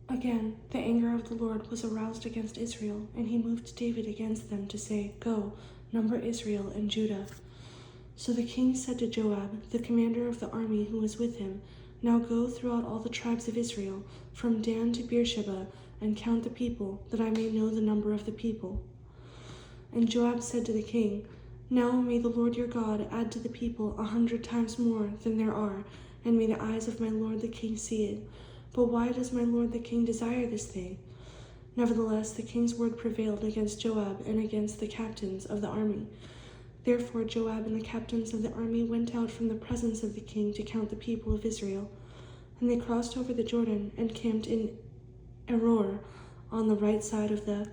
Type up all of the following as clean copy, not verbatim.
Again, the anger of the Lord was aroused against Israel, and he moved David against them to say, "Go, number Israel and Judah." So the king said to Joab, the commander of the army who was with him, "Now go throughout all the tribes of Israel, from Dan to Beersheba, and count the people, that I may know the number of the people." And Joab said to the king, "Now may the Lord your God add to the people 100 times more than there are, and may the eyes of my lord the king see it. But why does my lord the king desire this thing?" Nevertheless, the king's word prevailed against Joab and against the captains of the army. Therefore Joab and the captains of the army went out from the presence of the king to count the people of Israel. And they crossed over the Jordan and camped in Eror on the right side of the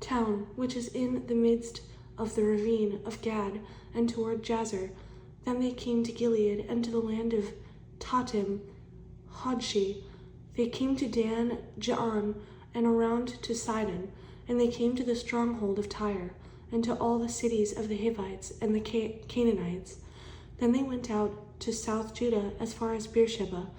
town, which is in the midst of the ravine of Gad, and toward Jazer. Then they came to Gilead and to the land of Tatim Hodshi. They came to Dan Jaan and around to Sidon, and they came to the stronghold of Tyre, and to all the cities of the Hivites and the Canaanites. Then they went out to South Judah as far as Beersheba.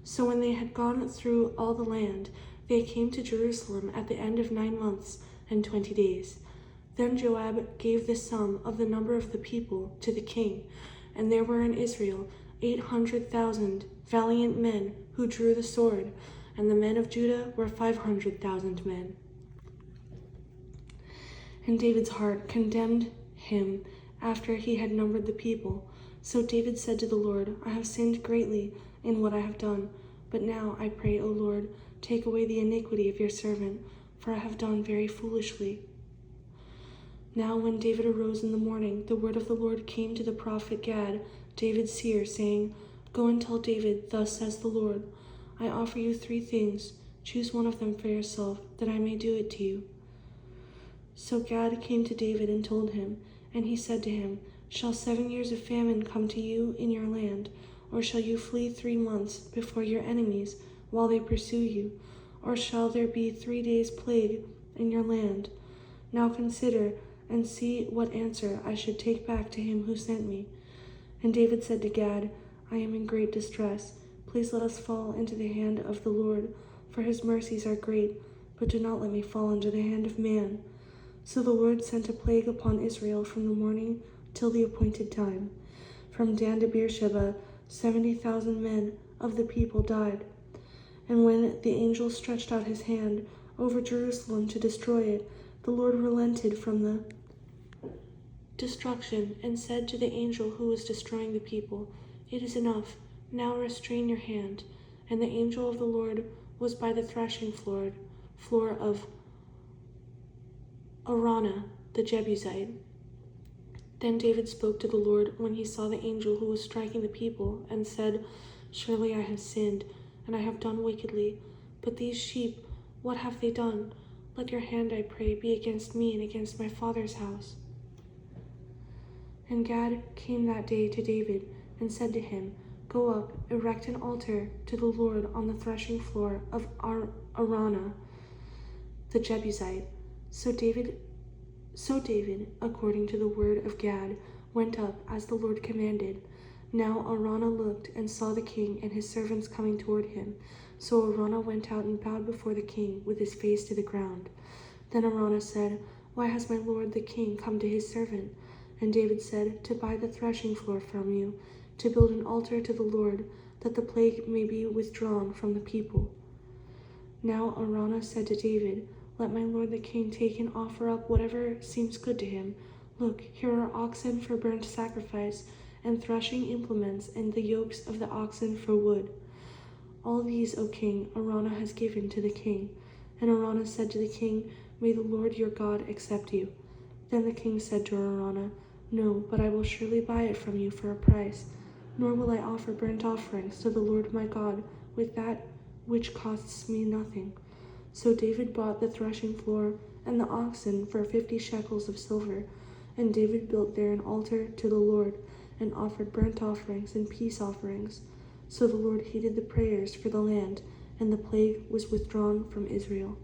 So when they had gone through all the land, they came to Jerusalem at the end of 9 months and 20 days. Then Joab gave the sum of the number of the people to the king, and there were in Israel 800,000 valiant men who drew the sword, and the men of Judah were 500,000 men. And David's heart condemned him after he had numbered the people. So David said to the Lord, "I have sinned greatly in what I have done. But now, I pray, O Lord, take away the iniquity of your servant, for I have done very foolishly." Now when David arose in the morning, the word of the Lord came to the prophet Gad, David's seer, saying, "Go and tell David, thus says the Lord, I offer you 3 things. Choose one of them for yourself, that I may do it to you." So Gad came to David and told him, and he said to him, "Shall 7 years of famine come to you in your land? Or shall you flee 3 months before your enemies while they pursue you? Or shall there be 3 days' plague in your land? Now consider and see what answer I should take back to him who sent me." And David said to Gad, "I am in great distress. Please let us fall into the hand of the Lord, for his mercies are great, but do not let me fall into the hand of man." So the Lord sent a plague upon Israel from the morning till the appointed time. From Dan to Beersheba, 70,000 men of the people died. And when the angel stretched out his hand over Jerusalem to destroy it, the Lord relented from the destruction and said to the angel who was destroying the people, "It is enough. Now restrain your hand." And the angel of the Lord was by the threshing floor of Araunah the Jebusite. Then David spoke to the Lord when he saw the angel who was striking the people, and said, "Surely I have sinned, and I have done wickedly. But these sheep, what have they done? Let your hand, I pray, be against me and against my father's house." And Gad came that day to David and said to him, "Go up, erect an altar to the Lord on the threshing floor of Araunah the Jebusite." So David, according to the word of Gad, went up as the Lord commanded. Now Araunah looked and saw the king and his servants coming toward him. So Araunah went out and bowed before the king with his face to the ground. Then Araunah said, "Why has my lord the king come to his servant?" And David said, "To buy the threshing floor from you, to build an altar to the Lord, that the plague may be withdrawn from the people." Now Araunah said to David, "Let my lord the king take and offer up whatever seems good to him. Look, here are oxen for burnt sacrifice, and threshing implements, and the yokes of the oxen for wood. All these, O king, Araunah has given to the king." And Araunah said to the king, "May the Lord your God accept you." Then the king said to Araunah, "No, but I will surely buy it from you for a price. Nor will I offer burnt offerings to the Lord my God with that which costs me nothing." So David bought the threshing floor and the oxen for 50 shekels of silver. And David built there an altar to the Lord, and offered burnt offerings and peace offerings. So the Lord heeded the prayers for the land, and the plague was withdrawn from Israel.